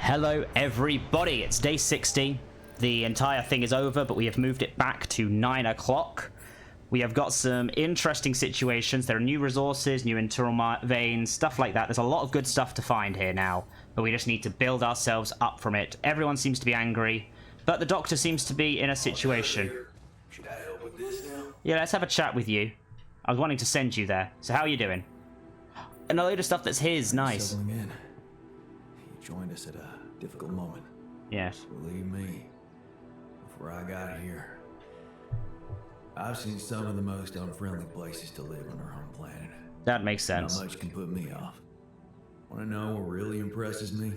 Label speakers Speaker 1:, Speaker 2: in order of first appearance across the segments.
Speaker 1: Hello everybody, it's day 60. The entire thing is over, but we have moved it back to 9 o'clock. We have got some interesting situations. There are new resources, new internal veins, stuff like that. There's a lot of good stuff to find here now, but we just need to build ourselves up from it. Everyone seems to be angry, but the doctor seems to be in a situation.
Speaker 2: Should I help with this now?
Speaker 1: Yeah, let's have a chat with you. I was wanting to send you there. So how are you doing? And a load of stuff that's his. Nice.
Speaker 2: Settling in. He joined us at a difficult moment.
Speaker 1: Yes.
Speaker 2: Believe me, before I got here, I've seen some of the most unfriendly places to live on our home planet.
Speaker 1: That makes sense.
Speaker 2: Not much can put me off. Want to know what really impresses me?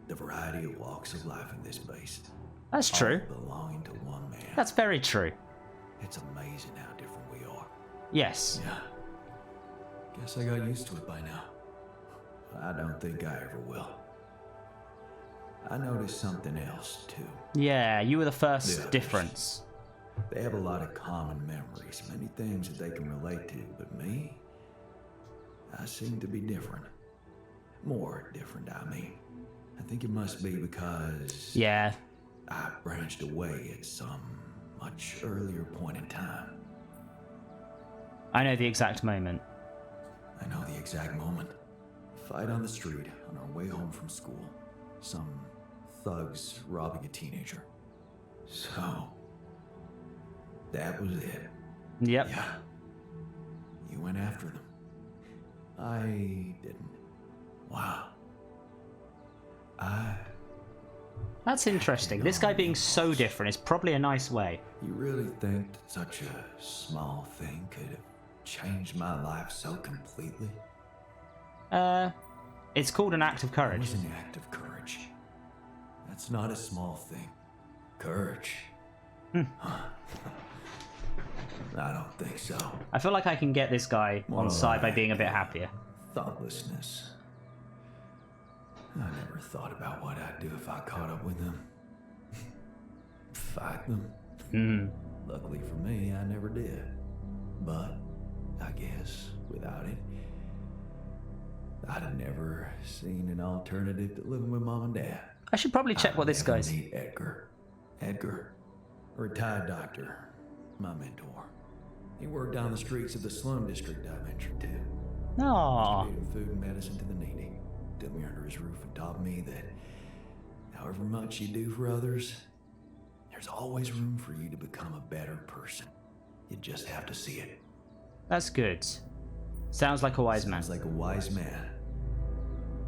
Speaker 2: The variety of walks of life in this base.
Speaker 1: That's true.
Speaker 2: All belonging to one man.
Speaker 1: That's very true.
Speaker 2: It's amazing how different we are.
Speaker 1: Yes.
Speaker 2: Yeah. Guess I got used to it by now. I don't think I ever will. I noticed something else, too.
Speaker 1: Yeah, you were the first
Speaker 2: The others.
Speaker 1: difference.
Speaker 2: They have a lot of common memories, many things that they can relate to, but me? I seem to be different. More different, I mean. I think it must be because
Speaker 1: Yeah.
Speaker 2: I branched away at some much earlier point in time.
Speaker 1: I know the exact moment.
Speaker 2: I know the exact moment. Fight on the street on our way home from school. Some thugs robbing a teenager. So, that was it.
Speaker 1: Yep.
Speaker 2: Yeah. You went after them. I didn't. Wow.
Speaker 1: That's interesting. This guy being so different is probably a nice way.
Speaker 2: You really think that such a small thing could have changed my life so completely?
Speaker 1: It's called an act of
Speaker 2: It
Speaker 1: courage.
Speaker 2: was an act of courage. That's not a small thing. Courage. Huh. I don't think so.
Speaker 1: I feel like I can get this guy on
Speaker 2: More
Speaker 1: side by
Speaker 2: like
Speaker 1: being a bit happier.
Speaker 2: Thoughtlessness. I never thought about what I'd do if I caught up with them. Fight them.
Speaker 1: Hmm.
Speaker 2: Luckily for me, I never did. But I guess without it, I'd have never seen an alternative to living with Mom and Dad.
Speaker 1: I should probably check what this
Speaker 2: I'd never
Speaker 1: guy's...
Speaker 2: meet Edgar. Edgar, a retired doctor, my mentor. He worked down the streets of the slum district I mentioned to.
Speaker 1: Aww.
Speaker 2: Distributed food and medicine to the needy. Took me under his roof and taught me that however much you do for others, there's always room for you to become a better person. You just have to see it.
Speaker 1: That's good. Sounds like a wise man.
Speaker 2: Sounds like a wise man.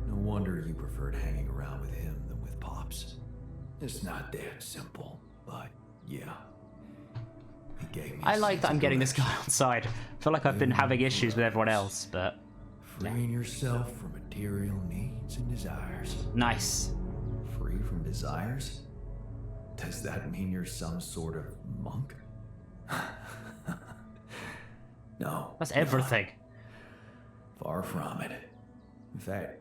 Speaker 2: No wonder you preferred hanging around with him than with Pops. It's not that simple, but yeah. He gave me
Speaker 1: I
Speaker 2: a
Speaker 1: like
Speaker 2: sense
Speaker 1: that I'm
Speaker 2: of
Speaker 1: getting this guy
Speaker 2: direction.
Speaker 1: on side. I feel like I've been having issues with everyone else, but...
Speaker 2: Freeing yourself from material needs and desires.
Speaker 1: Nice.
Speaker 2: Free from desires? Does that mean you're some sort of monk? No.
Speaker 1: That's everything.
Speaker 2: Far from it. In fact,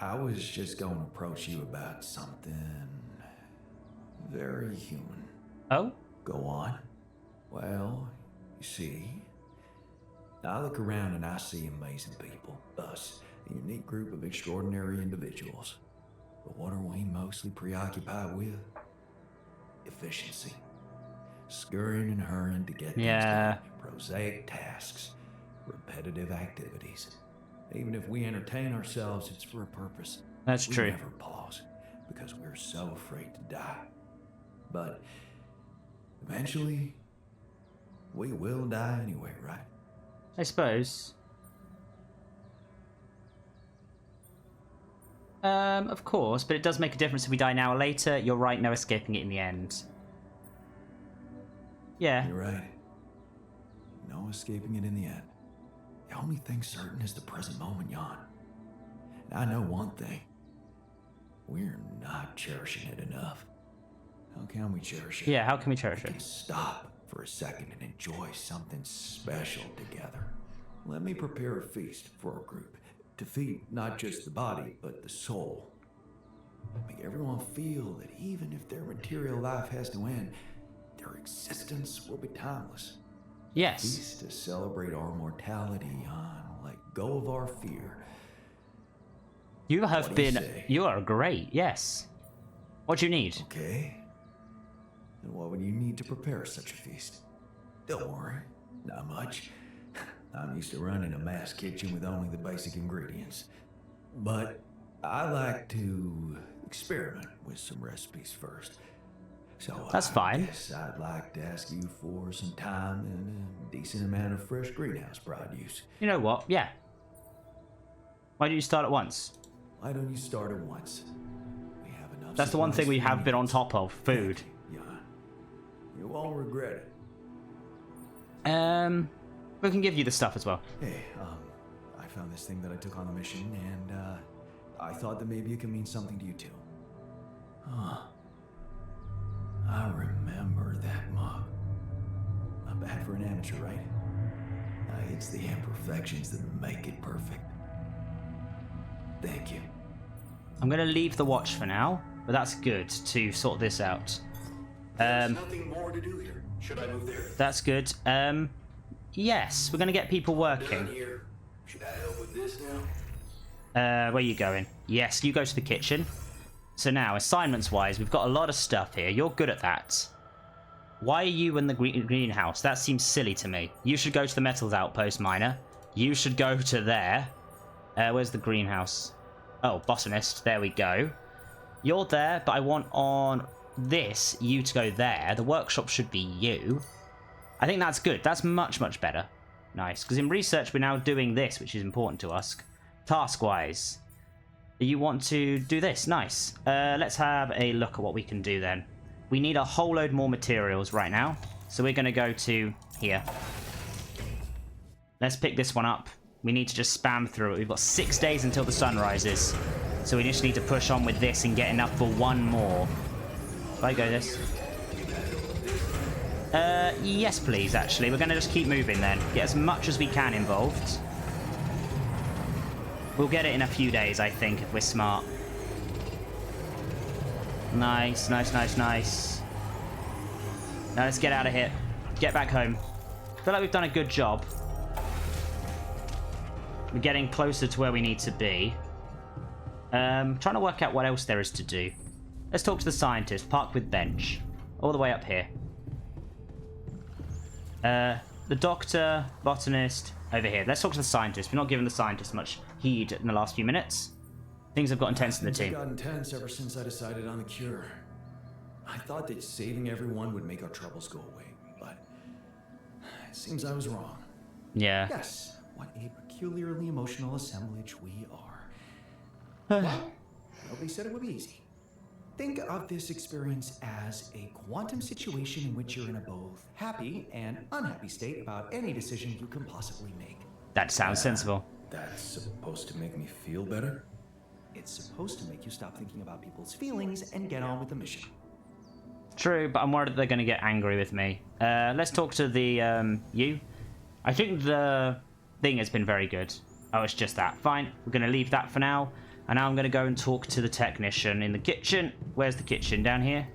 Speaker 2: I was just going to approach you about something very human.
Speaker 1: Oh?
Speaker 2: Go on. Well, you see, I look around and I see amazing people. Us, a unique group of extraordinary individuals. But what are we mostly preoccupied with? Efficiency. Scurrying and hurrying to get
Speaker 1: Yeah.
Speaker 2: things done. Prosaic tasks. Repetitive activities. Even if we entertain ourselves, it's for a purpose.
Speaker 1: That's
Speaker 2: We
Speaker 1: true.
Speaker 2: never pause because we're so afraid to die. But eventually, we will die anyway, right?
Speaker 1: I suppose. Of course, but it does make a difference if we die now or later. You're right, no escaping it in the end. Yeah.
Speaker 2: You're right. No escaping it in the end. The only thing certain is the present moment, Jan. And I know one thing. We're not cherishing it enough. How can we cherish it?
Speaker 1: Yeah, how can we cherish
Speaker 2: We
Speaker 1: it?
Speaker 2: can stop for a second and enjoy something special together. Let me prepare a feast for our group to feed not just the body, but the soul. Make everyone feel that even if their material life has to end, their existence will be timeless.
Speaker 1: Yes.
Speaker 2: Feast to celebrate our mortality, Jan. Let go of our fear.
Speaker 1: You have
Speaker 2: What do you
Speaker 1: been...
Speaker 2: say?
Speaker 1: You are great, yes. What do you need?
Speaker 2: Okay. And what would you need to prepare such a feast? Don't worry, not much. I'm used to running a mass kitchen with only the basic ingredients. But I like to experiment with some recipes first. So
Speaker 1: That's fine.
Speaker 2: I guess I'd like to ask you for some time and a decent amount of fresh greenhouse produce.
Speaker 1: You know what? Yeah. Why don't you start at once?
Speaker 2: Why don't you start at once? We have enough.
Speaker 1: That's the one thing we
Speaker 2: supplies for
Speaker 1: have been on
Speaker 2: needs.
Speaker 1: top of. Food.
Speaker 2: Yeah. You won't regret it.
Speaker 1: We can give you the stuff as well.
Speaker 2: Hey, I found this thing that I took on the mission, and I thought that maybe it could mean something to you too. Huh. I remember that mug. Not bad for an amateur, right? It's the imperfections that make it perfect. Thank you.
Speaker 1: I'm going to leave the watch for now, but that's good to sort this out.
Speaker 3: There's nothing more to do here. Should I move there?
Speaker 1: That's good. Yes, we're going to get people
Speaker 3: Done
Speaker 1: working.
Speaker 3: here. Should I help with this now?
Speaker 1: Where are you going? Yes, you go to the kitchen. So now, assignments-wise, we've got a lot of stuff here. You're good at that. Why are you in the greenhouse? That seems silly to me. You should go to the metals outpost, miner. You should go to there. Where's the greenhouse? Oh, botanist. There we go. You're there, but I want on this, you to go there. The workshop should be you. I think that's good. That's much, much better. Nice. Because in research, we're now doing this, which is important to us. Task-wise. You want to do this. Nice. Let's have a look at what we can do then. We need a whole load more materials right now. So we're going to go to here. Let's pick this one up. We need to just spam through it. We've got 6 days until the sun rises. So we just need to push on with this and get enough for one more. If I go this. Yes, please, actually. We're going to just keep moving then. Get as much as we can involved. We'll get it in a few days, I think, if we're smart. Nice, nice, nice, nice. Now let's get out of here. Get back home. I feel like we've done a good job. We're getting closer to where we need to be. Trying to work out what else there is to do. Let's talk to the scientist. Park with bench. All the way up here. The doctor, botanist, over here. Let's talk to the scientist. We're not giving the scientist much heed in the last few minutes. Things have gotten tense in the
Speaker 2: Things
Speaker 1: team.
Speaker 2: have gotten tense ever since I decided on the cure. I thought that saving everyone would make our troubles go away, but it seems I was wrong.
Speaker 1: Yeah.
Speaker 2: Yes, what a peculiarly emotional assemblage we are. Well, nobody said it would be easy. Think of this experience as a quantum situation in which you're in a both happy and unhappy state about any decision you can possibly make.
Speaker 1: That sounds sensible.
Speaker 2: That's supposed to make me feel better? It's supposed to make you stop thinking about people's feelings and get on with the mission.
Speaker 1: True, but I'm worried that they're going to get angry with me. Let's talk to the, you. I think the thing has been very good. Oh, it's just that. Fine, we're going to leave that for now. And now I'm going to go and talk to the technician in the kitchen. Where's the kitchen? Down here?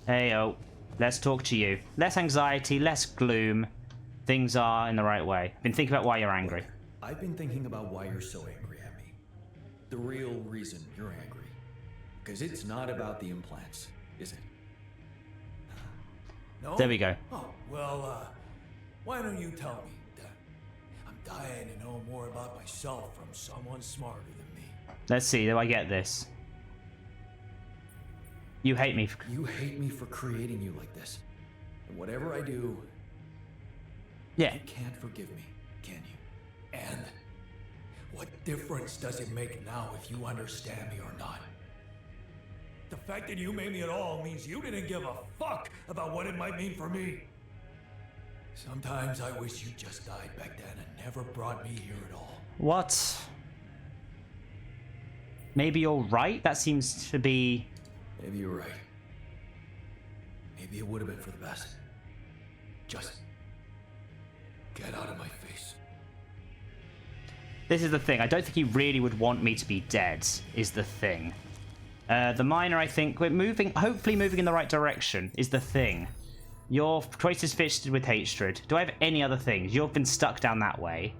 Speaker 1: Hey, oh. Let's talk to you. Less anxiety, less gloom. Things are in the right way. Been thinking about why you're angry.
Speaker 2: I've been thinking about why you're so angry at me. The real reason you're angry. Because it's not about the implants, is it? No?
Speaker 1: There we go.
Speaker 4: Oh, well, why don't you tell me that? I'm dying to know more about myself from someone smarter than me.
Speaker 1: Let's see, do I get this? You hate me.
Speaker 2: You hate me for creating you like this. And whatever I do,
Speaker 1: Yeah.
Speaker 2: you can't forgive me, can you?
Speaker 4: And what difference does it make now if you understand me or not? The fact that you made me at all means you didn't give a fuck about what it might mean for me. Sometimes I wish you just died back then and never brought me here at all.
Speaker 1: What? Maybe you're right? That seems to be...
Speaker 2: Maybe you're right. Maybe it would have been for the best. Just get out of my face.
Speaker 1: This is the thing. I don't think he really would want me to be dead, is the thing. The miner, I think, we're moving, hopefully moving in the right direction, is the thing. Your choice is fitted with hatred. Do I have any other things? You've been stuck down that way.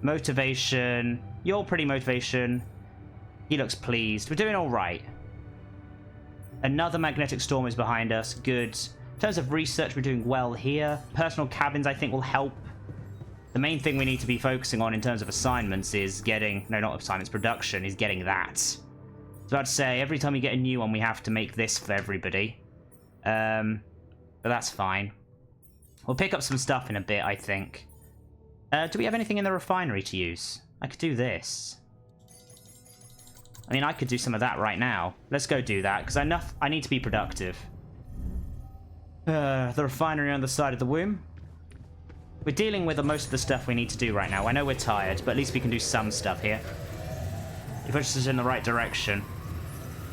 Speaker 1: Motivation. You're pretty motivation. He looks pleased. We're doing all right. Another magnetic storm is behind us. Good. In terms of research, we're doing well here. Personal cabins, I think, will help. The main thing we need to be focusing on in terms of assignments is getting... No, not assignments. Production is getting that. So I'd say every time we get a new one, we have to make this for everybody. But that's fine. We'll pick up some stuff in a bit, I think. Do we have anything in the refinery to use? I could do this. I mean, I could do some of that right now. Let's go do that, because I need to be productive. The refinery on the side of the womb. We're dealing with most of the stuff we need to do right now. I know we're tired, but at least we can do some stuff here. It pushes us in the right direction.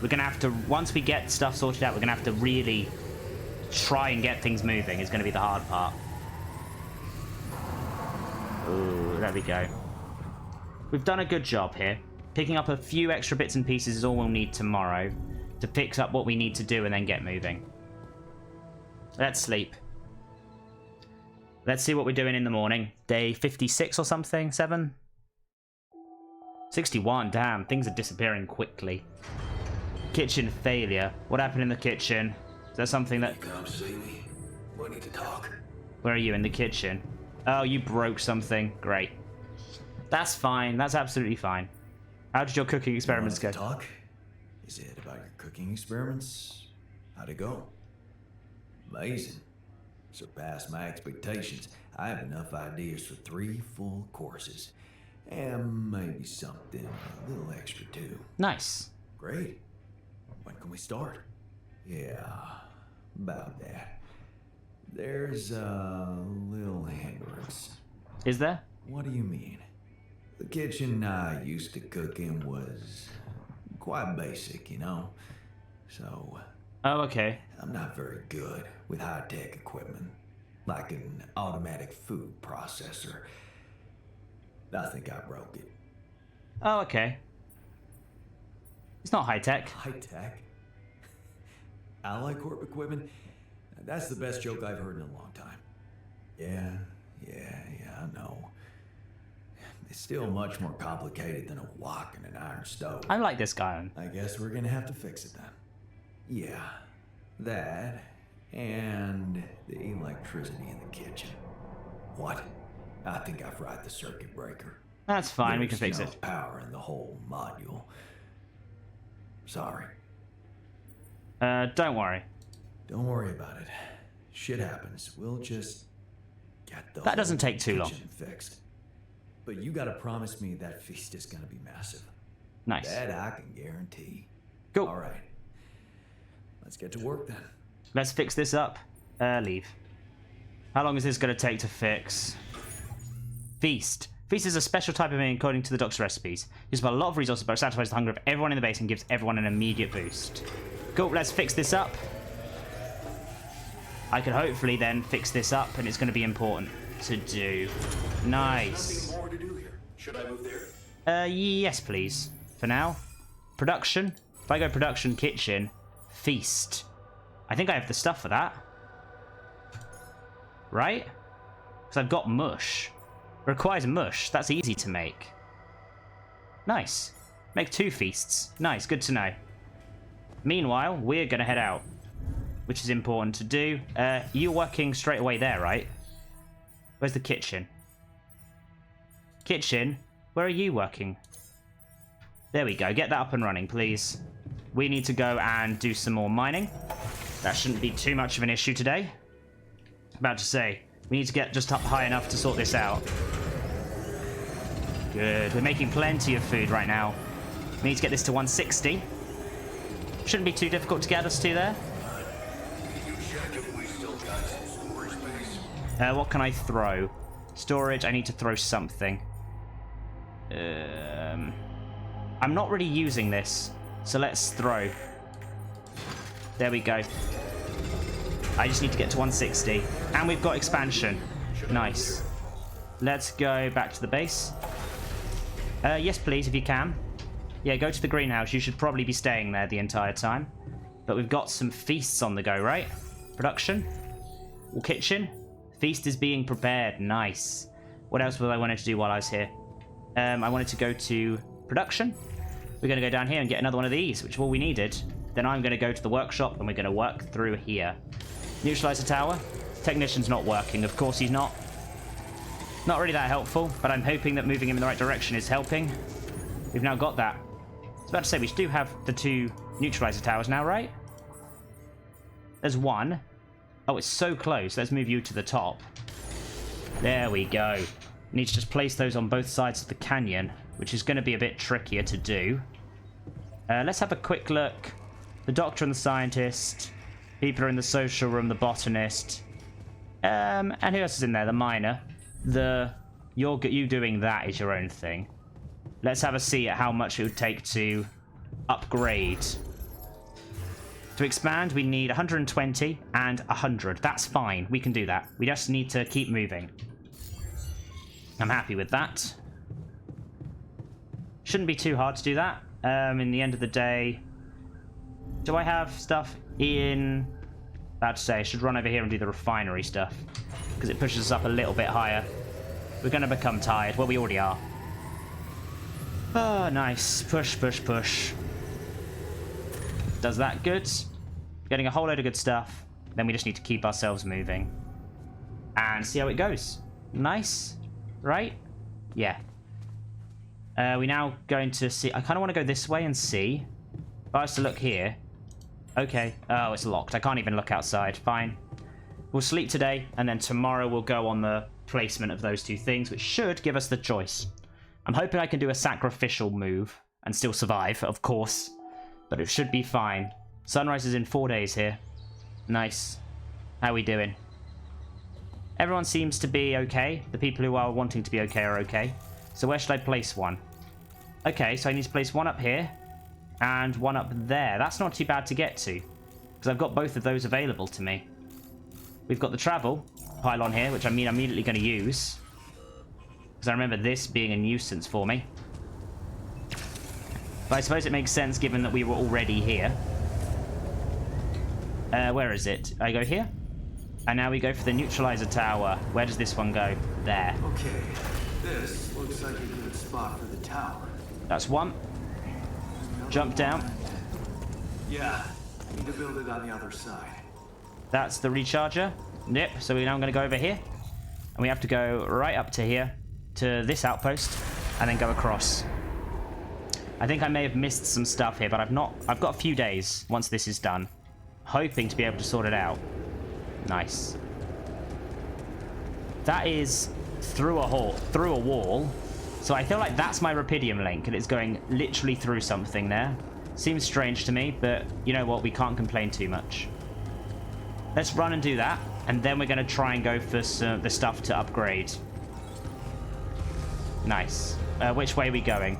Speaker 1: We're going to have to, once we get stuff sorted out, we're going to have to really try and get things moving. Is going to be the hard part. Ooh, there we go. We've done a good job here. Picking up a few extra bits and pieces is all we'll need tomorrow to fix up what we need to do and then get moving. Let's sleep. Let's see what we're doing in the morning. Day 56 or something? 7? 61. Damn, things are disappearing quickly. Kitchen failure. What happened in the kitchen? Is there something that...
Speaker 3: Come see me. We need to talk.
Speaker 1: Where are you? In the kitchen? Oh, you broke something. Great. That's fine. That's absolutely fine. How did your cooking experiments go?
Speaker 2: Talk? Is it about your cooking experiments? How'd it go? Amazing. Surpassed my expectations. I have enough ideas for 3 full courses. And maybe something a little extra too.
Speaker 1: Nice.
Speaker 2: Great. When can we start? Yeah, about that. There's a little hindrance.
Speaker 1: Is there?
Speaker 2: What do you mean? The kitchen I used to cook in was quite basic, you know? So,
Speaker 1: Oh, okay.
Speaker 2: I'm not very good with high-tech equipment, like an automatic food processor. I think I broke it.
Speaker 1: Oh, okay. It's not high-tech.
Speaker 2: High-tech? Alicorp equipment? That's the best joke I've heard in a long time. Yeah, I know. It's still much more complicated than a wok and an iron stove.
Speaker 1: I like this guy on.
Speaker 2: I guess we're gonna have to fix it then. Yeah, that and the electricity in the kitchen. What? I think I fried the circuit breaker.
Speaker 1: That's fine, we can
Speaker 2: There's
Speaker 1: fix
Speaker 2: no
Speaker 1: it.
Speaker 2: power in the whole module. Sorry.
Speaker 1: Don't worry.
Speaker 2: Don't worry about it. Shit happens. We'll just get the
Speaker 1: That doesn't
Speaker 2: whole
Speaker 1: take too long.
Speaker 2: kitchen fixed. But you gotta promise me that feast is gonna be massive.
Speaker 1: Nice.
Speaker 2: That I can guarantee.
Speaker 1: Cool.
Speaker 2: All right. Let's get to work then.
Speaker 1: Let's fix this up. Leave. How long is this going to take to fix? Feast. Feast is a special type of meal according to the doc's recipes. Uses a lot of resources but satisfies the hunger of everyone in the base and gives everyone an immediate boost. Cool, let's fix this up. I can hopefully then fix this up and it's going to be important to do. Nice.
Speaker 3: Nothing more to do here. Should I move there?
Speaker 1: Yes please. For now. Production. If I go production, kitchen, feast. I think I have the stuff for that. Right? Because I've got mush. It requires mush. That's easy to make. Nice. Make 2 feasts. Nice, good to know. Meanwhile, we're going to head out. Which is important to do. You're working straight away there, right? Where's the kitchen? Kitchen? Where are you working? There we go. Get that up and running, please. We need to go and do some more mining. That shouldn't be too much of an issue today. About to say, we need to get just up high enough to sort this out. Good. We're making plenty of food right now. We need to get this to 160. Shouldn't be too difficult to get us to there.
Speaker 3: Can you check if we still got some storage space?
Speaker 1: What can I throw? Storage, I need to throw something. I'm not really using this, so let's throw. There we go. I just need to get to 160. And we've got expansion. Nice. Let's go back to the base. Yes, please, if you can. Yeah, go to the greenhouse. You should probably be staying there the entire time. But we've got some feasts on the go, right? Production. Or kitchen. Feast is being prepared. Nice. What else was I wanted to do while I was here? I wanted to go to production. we're going to go down here and get another one of these, which is all we needed. Then I'm going to go to the workshop and we're going to work through here. Neutralizer tower. Technician's not working. Of course he's not. Not really that helpful, but I'm hoping that moving him in the right direction is helping. We've now got that. I was about to say, we do have the 2 neutralizer towers now, right? There's 1. Oh, it's so close. Let's move you to the top. There we go. Need to just place those on both sides of the canyon, which is going to be a bit trickier to do. Let's have a quick look. The doctor and the scientist. People are in the social room, the botanist. And who else is in there? The miner. You doing that is your own thing. Let's have a see at how much it would take to upgrade. To expand, we need 120 and 100. That's fine. We can do that. We just need to keep moving. I'm happy with that. Shouldn't be too hard to do that. In the end of the day... Do I have stuff in... About to say, I should run over here and do the refinery stuff. Because it pushes us up a little bit higher. We're going to become tired. Well, we already are. Oh, nice. Push, push, push. Does that good. Getting a whole load of good stuff. Then we just need to keep ourselves moving. And see how it goes. Nice. Right? Yeah. We now going to see... I kind of want to go this way and see. If I was to look here... Okay. Oh, it's locked. I can't even look outside. Fine. We'll sleep today, and then tomorrow we'll go on the placement of those 2 things, which should give us the choice. I'm hoping I can do a sacrificial move and still survive, of course. But it should be fine. Sunrise is in 4 days here. Nice. How we doing? Everyone seems to be okay. The people who are wanting to be okay are okay. So where should I place one? Okay, so I need to place one up here. And one up there. That's not too bad to get to. Because I've got both of those available to me. We've got the travel pylon here, which I'm immediately going to use. Because I remember this being a nuisance for me. But I suppose it makes sense given that we were already here. Where is it? I go here. And now we go for the neutralizer tower. Where does this one go? There.
Speaker 2: Okay, this looks like a good spot for the tower.
Speaker 1: That's one. Jump down.
Speaker 2: Yeah, need to build it on the other side.
Speaker 1: That's the recharger. Yep, so we're now going to go over here. And we have to go right up to here, to this outpost, and then go across. I think I may have missed some stuff here, but I've got a few days once this is done. Hoping to be able to sort it out. Nice. That is through a wall. So I feel like that's my Rapidium link, and it's going literally through something there. Seems strange to me, but you know what? We can't complain too much. Let's run and do that, and then we're going to try and go for the stuff to upgrade. Nice. Which way are we going?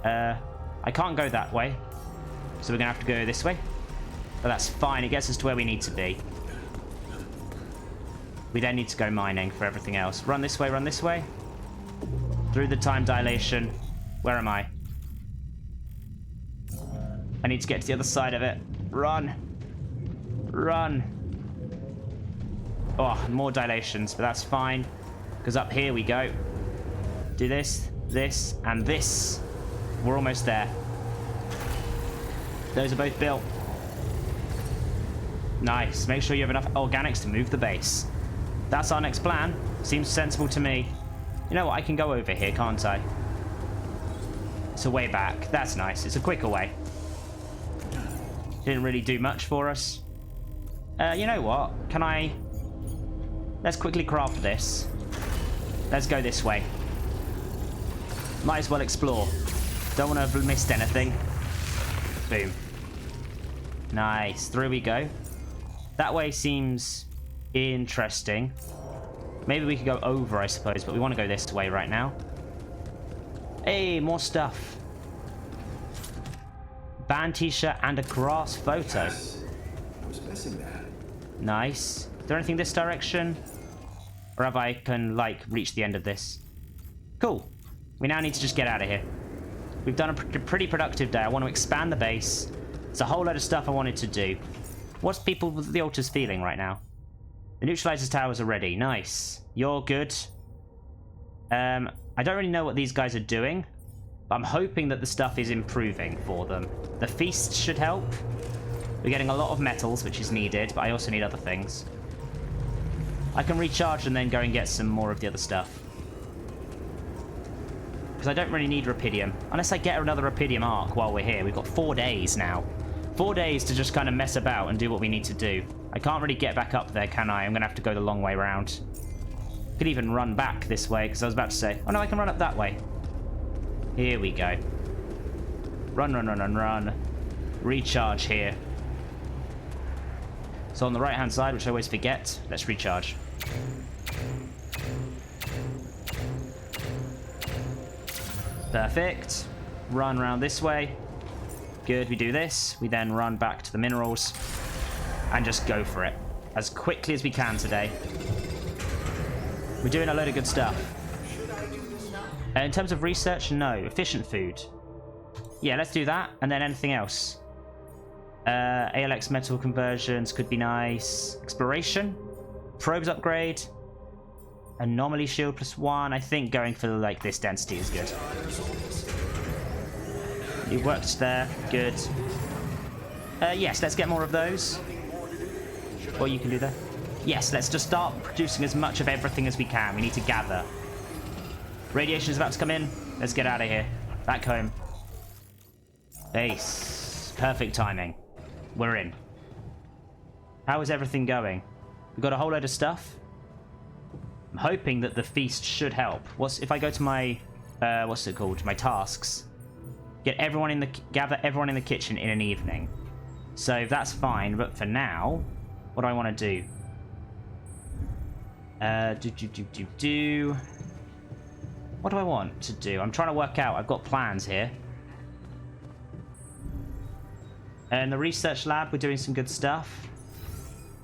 Speaker 1: I can't go that way, so we're going to have to go this way. But that's fine. It gets us to where we need to be. We then need to go mining for everything else. Run this way, run this way. Through the time dilation. Where am I? I need to get to the other side of it. Run. Run. Oh, more dilations, but that's fine. Because up here we go. Do this, this, and this. We're almost there. Those are both built. Nice. Make sure you have enough organics to move the base. That's our next plan. Seems sensible to me. You know what? I can go over here, can't I? It's a way back. That's nice. It's a quicker way. Didn't really do much for us. You know what? Can I... Let's quickly craft this. Let's go this way. Might as well explore. Don't want to have missed anything. Boom. Nice. Through we go. That way seems interesting. Maybe we could go over, I suppose, but we want to go this way right now. Hey, more stuff. Band t-shirt and a grass photo.
Speaker 2: Yes. I was missing that.
Speaker 1: Nice. Is there anything this direction? Or have I can, like, reach the end of this? Cool. We now need to just get out of here. We've done a pretty productive day. I want to expand the base. It's a whole load of stuff I wanted to do. What's people with the altars feeling right now? The neutralizer towers are ready. Nice. You're good. I don't really know what these guys are doing, But I'm hoping that the stuff is improving for them. The feast should help. We're getting a lot of metals, which is needed, but I also need other things. I can recharge and then go and get some more of the other stuff. Because I don't really need Rapidium. Unless I get another Rapidium arc while we're here. We've got 4 days now. 4 days to just kind of mess about and do what we need to do. I can't really get back up there, can I? I'm going to have to go the long way around. Could even run back this way, because I was about to say... Oh, no, I can run up that way. Here we go. Run, run, run, run, run. Recharge here. So on the right-hand side, which I always forget, let's recharge. Perfect. Run around this way. Good, we do this. We then run back to the minerals and just go for it as quickly as we can today. We're doing a load of good stuff. In terms of research, no. Efficient food. Yeah, let's do that. And then anything else. ALX metal conversions could be nice. Exploration. Probes upgrade. Anomaly shield +1. I think going for like this density is good. You worked there. Good. Yes, let's get more of those. Or you can do that. Yes, let's just start producing as much of everything as we can. We need to gather. Radiation is about to come in. Let's get out of here. Back home. Ace. Perfect timing. We're in. How is everything going? We've got a whole load of stuff. I'm hoping that the feast should help. If I go to my... what's it called? My tasks. Gather everyone in the kitchen in an evening. So that's fine, but for now, what do I want to do? What do I want to do? I'm trying to work out. I've got plans here. In the research lab, we're doing some good stuff.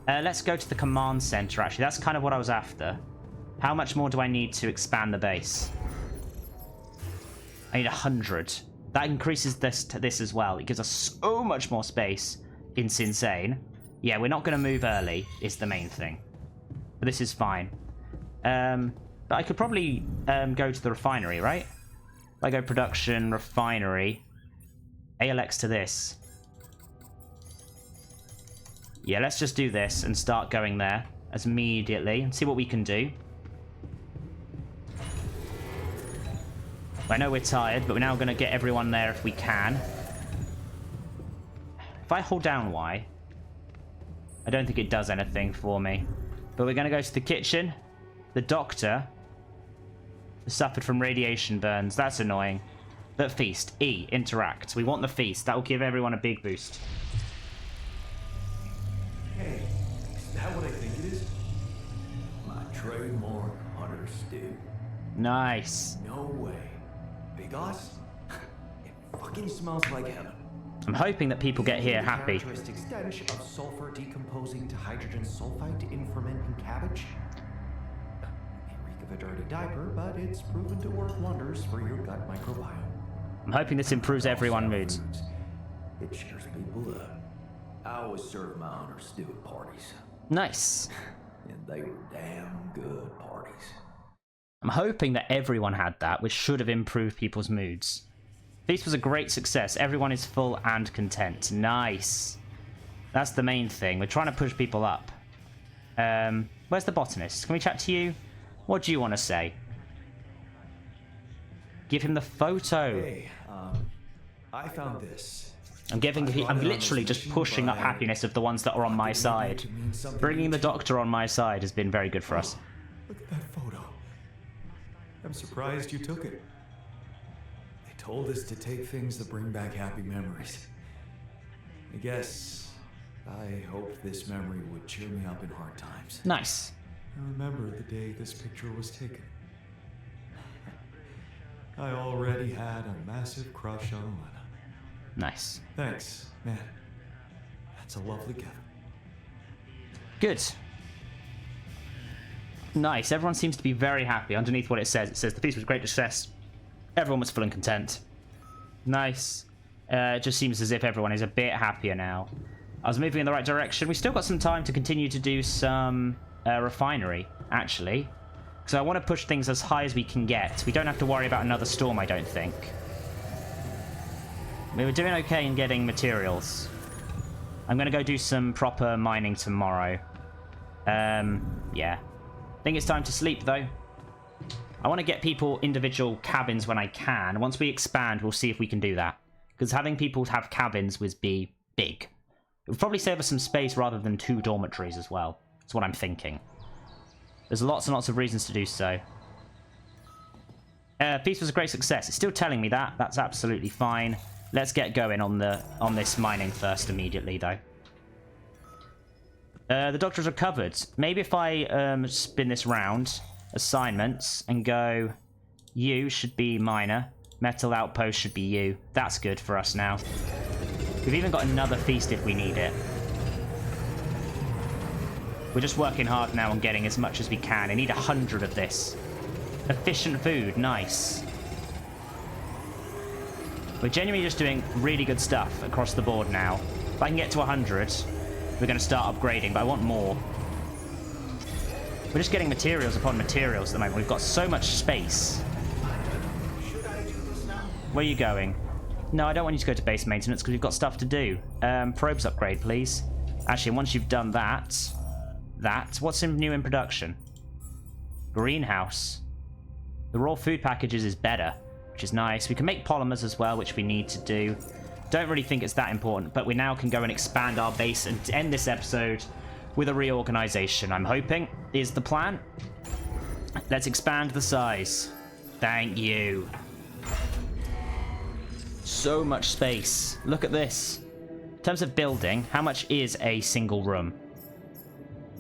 Speaker 1: Let's go to the command center, actually. That's kind of what I was after. How much more do I need to expand the base? I need 100. That increases this to this as well. It gives us so much more space. It's insane. Yeah, we're not going to move early, is the main thing. But this is fine. But I could probably go to the refinery, right? If I go production, refinery, ALX to this. Yeah, let's just do this and start going there as immediately and see what we can do. I know we're tired, but we're now going to get everyone there if we can. If I hold down Y, I don't think it does anything for me. But we're going to go to the kitchen. The doctor suffered from radiation burns. That's annoying. But feast. E. Interact. We want the feast. That will give everyone a big boost.
Speaker 2: Hey, is that what I think it is? My trademark hunter stew.
Speaker 1: Nice.
Speaker 2: No way. Big Oz? It fucking smells like heaven.
Speaker 1: I'm hoping that people get here happy.
Speaker 5: Characteristic stench of sulfur decomposing to hydrogen sulfide in fermenting cabbage. May reek of a dirty diaper, but it's proven to work wonders for your gut microbiome.
Speaker 1: I'm hoping this improves everyone's moods.
Speaker 2: It cheers people up. I always serve my hunter stew at parties.
Speaker 1: Nice.
Speaker 2: And they were damn good parties.
Speaker 1: I'm hoping that everyone had that, which should have improved people's moods. Feast was a great success. Everyone is full and content. Nice. That's the main thing. We're trying to push people up. Where's the botanist? Can we chat to you? What do you want to say? Give him the photo.
Speaker 2: Hey, I found this.
Speaker 1: I'm literally just pushing up happiness of the ones that are on my side. Bringing the doctor on my side has been very good for us.
Speaker 4: Look at that photo. I'm surprised you took it.
Speaker 2: They told us to take things that bring back happy memories. I guess I hoped this memory would cheer me up in hard times.
Speaker 1: Nice.
Speaker 4: I remember the day this picture was taken. I already had a massive crush on Lena.
Speaker 1: Nice.
Speaker 4: Thanks, man. That's a lovely gift.
Speaker 1: Good. Nice. Everyone seems to be very happy. Underneath what it says the feast was a great success. Everyone was full and content. Nice. It just seems as if everyone is a bit happier now. I was moving in the right direction. We still got some time to continue to do some refinery, actually. So I want to push things as high as we can get. We don't have to worry about another storm, I don't think. We were doing okay in getting materials. I'm going to go do some proper mining tomorrow. Yeah. I think it's time to sleep, though. I want to get people individual cabins when I can. Once we expand, we'll see if we can do that. Because having people have cabins would be big. It would probably save us some space rather than 2 dormitories as well. That's what I'm thinking. There's lots and lots of reasons to do so. Feast was a great success. It's still telling me that. That's absolutely fine. Let's get going on this mining first immediately, though. The doctor's recovered. Maybe if I spin this round, assignments, and go, you should be miner. Metal outpost should be you. That's good for us now. We've even got another feast if we need it. We're just working hard now on getting as much as we can. I need 100 of this. Efficient food, nice. We're genuinely just doing really good stuff across the board now. If I can get to 100, we're going to start upgrading, but I want more. We're just getting materials upon materials at the moment. We've got so much space. Where are you going? No, I don't want you to go to base maintenance because we've got stuff to do. Probes upgrade, please. Actually, once you've done that... What's new in production? Greenhouse. The raw food packages is better, which is nice. We can make polymers as well, which we need to do. Don't really think it's that important, but we now can go and expand our base and end this episode with a reorganization, I'm hoping, is the plan. Let's expand the size. Thank you. So much space. Look at this. In terms of building, how much is a single room?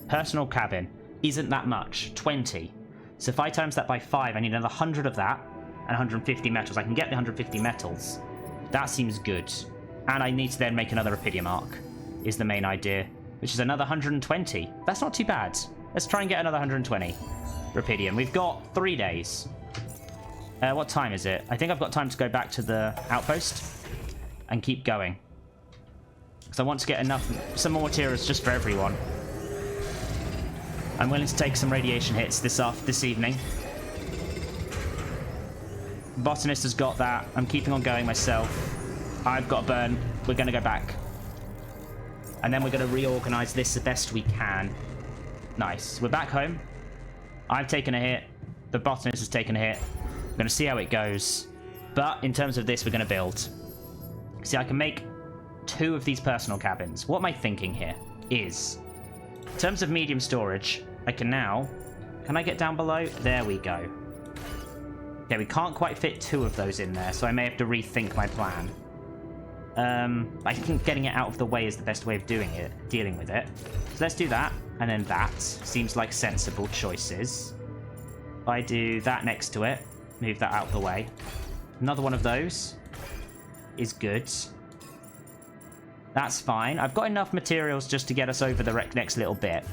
Speaker 1: Personal cabin. Isn't that much. 20. So if I times that by 5, I need another 100 of that and 150 metals. I can get the 150 metals. That seems good. And I need to then make another Rapidium arc, is the main idea, which is another 120. That's not too bad. Let's try and get another 120 Rapidium. We've got 3 days. What time is it? I think I've got time to go back to the outpost and keep going. Because I want to get some more materials just for everyone. I'm willing to take some radiation hits this evening. Botanist has got that. I'm keeping on going myself. I've got burn. We're going to go back. And then we're going to reorganize this the best we can. Nice. We're back home. I've taken a hit. The botanist has taken a hit. We're going to see how it goes. But in terms of this, we're going to build. See, I can make 2 of these personal cabins. What am I thinking here is, in terms of medium storage, I can now... Can I get down below? There we go. Okay, we can't quite fit 2 of those in there, so I may have to rethink my plan. I think getting it out of the way is the best way of dealing with it. So let's do that, and then that. Seems like sensible choices. If I do that next to it, move that out of the way. Another one of those is good. That's fine. I've got enough materials just to get us over the next little bit.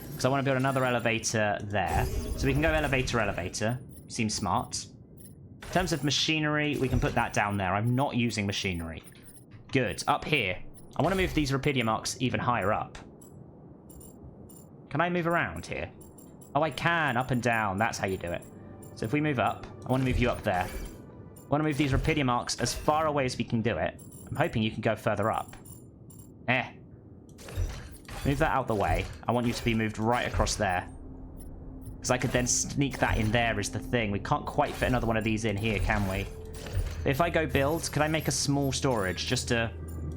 Speaker 1: Because I want to build another elevator there. So we can go elevator, elevator. Seems smart. In terms of machinery, we can put that down there. I'm not using machinery. Good. Up here. I want to move these Rapidium arcs even higher up. Can I move around here? Oh, I can. Up and down. That's how you do it. So if we move up, I want to move you up there. I want to move these Rapidium arcs as far away as we can do it. I'm hoping you can go further up. Move that out the way. I want you to be moved right across there. Because I could then sneak that in there is the thing. We can't quite fit another one of these in here, can we? If I go build, could I make a small storage just to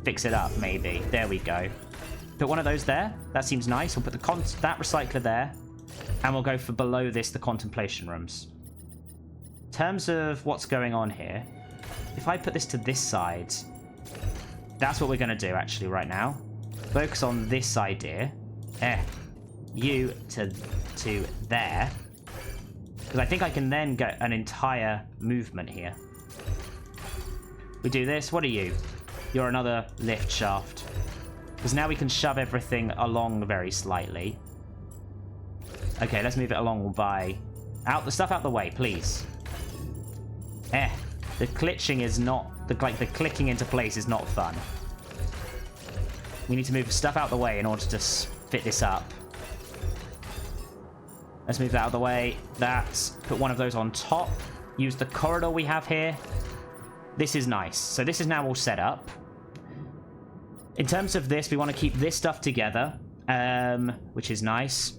Speaker 1: fix it up, maybe? There we go. Put one of those there. That seems nice. We'll put that recycler there. And we'll go for below this, the contemplation rooms. In terms of what's going on here, if I put this to this side, that's what we're going to do, actually, right now. Focus on this idea. You to there. Because I think I can then get an entire movement here. We do this. What are you? You're another lift shaft. Because now we can shove everything along very slightly. Okay, let's move it along by... the stuff out the way, please. The glitching is not... the clicking into place is not fun. We need to move stuff out the way in order to fit this up. Let's move that out of the way. Put one of those on top. Use the corridor we have here. This is nice. So this is now all set up. In terms of this, we want to keep this stuff together, which is nice.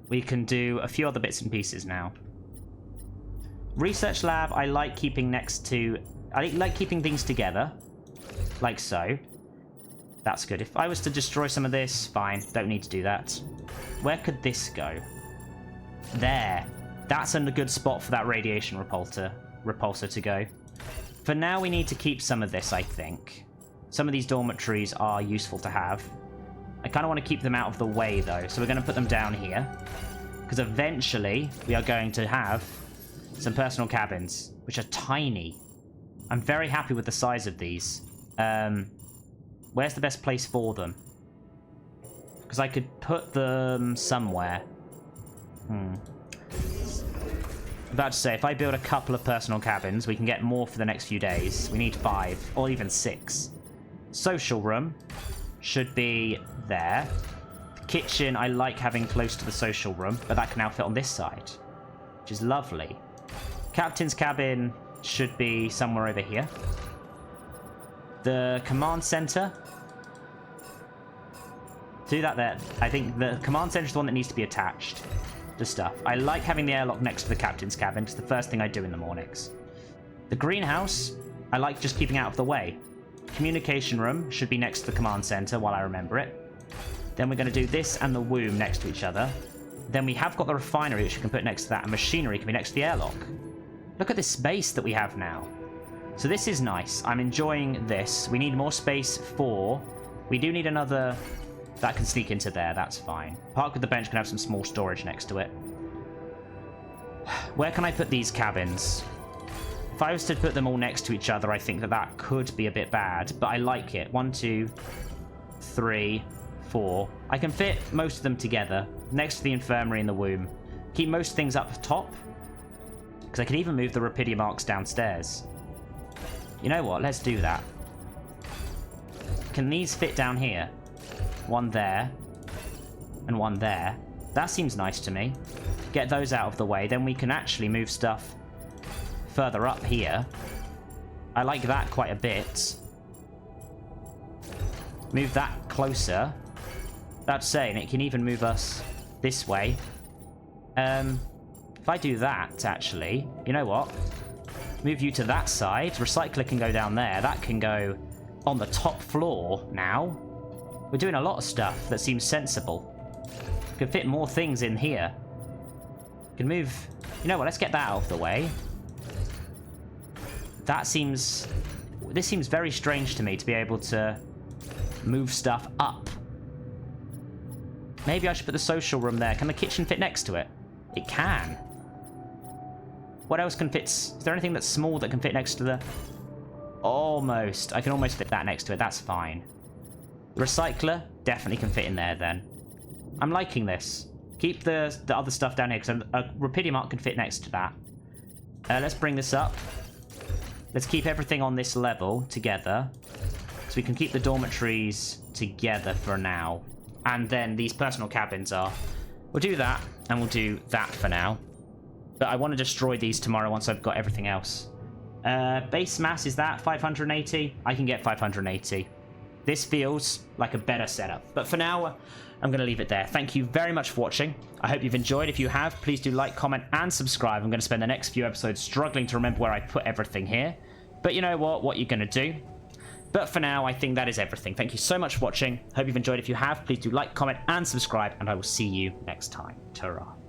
Speaker 1: We can do a few other bits and pieces now. Research lab, I like keeping next to... I like keeping things together, like so. That's good. If I was to destroy some of this, fine. Don't need to do that. Where could this go? There. That's a good spot for that radiation repulsor to go. For now, we need to keep some of this, I think. Some of these dormitories are useful to have. I kind of want to keep them out of the way, though. So we're going to put them down here. Because eventually, we are going to have some personal cabins, which are tiny. I'm very happy with the size of these. Where's the best place for them? Because I could put them somewhere. About to say, if I build a couple of personal cabins, we can get more for the next few days. We need 5, or even 6. Social room should be there. The kitchen, I like having close to the social room, but that can now fit on this side, which is lovely. Captain's cabin should be somewhere over here. The command center. Do that there. I think the command center is the one that needs to be attached to stuff. I like having the airlock next to the captain's cabin. It's the first thing I do in the mornings. The greenhouse, I like just keeping out of the way. Communication room should be next to the command center while I remember it. Then we're going to do this and the womb next to each other. Then we have got the refinery, which we can put next to that, and machinery can be next to the airlock. Look at this space that we have now. So this is nice. I'm enjoying this. We need more space for... We do need another... That can sneak into there. That's fine. Park with the bench can have some small storage next to it. Where can I put these cabins? If I was to put them all next to each other, I think that that could be a bit bad. But I like it. 1, 2, 3, 4. I can fit most of them together. Next to the infirmary and the womb. Keep most things up top. Because I can even move the Rapidium arcs downstairs. You know what? Let's do that. Can these fit down here? 1 there. And 1 there. That seems nice to me. Get those out of the way. Then we can actually move stuff further up here. I like that quite a bit. Move that closer. That's saying it can even move us this way. If I do that, actually, you know what? Move you to that side. Recycler can go down there. That can go on the top floor now. We're doing a lot of stuff that seems sensible. Can fit more things in here. Can move... You know what? Let's get that out of the way. That seems... This seems very strange to me to be able to move stuff up. Maybe I should put the social room there. Can the kitchen fit next to it? It can. What else can fit? Is there anything that's small that can fit next to the... Almost. I can almost fit that next to it. That's fine. The recycler definitely can fit in there then. I'm liking this. Keep the other stuff down here because a Rapidium arc can fit next to that. Let's bring this up. Let's keep everything on this level together. So we can keep the dormitories together for now. And then these personal cabins are... We'll do that, and we'll do that for now. But I want to destroy these tomorrow once I've got everything else. Base mass, is that 580? I can get 580. This feels like a better setup. But for now, I'm going to leave it there. Thank you very much for watching. I hope you've enjoyed. If you have, please do like, comment, and subscribe. I'm going to spend the next few episodes struggling to remember where I put everything here. But you know what? What you're going to do. But for now, I think that is everything. Thank you so much for watching. Hope you've enjoyed. If you have, please do like, comment, and subscribe. And I will see you next time. Ta-ra.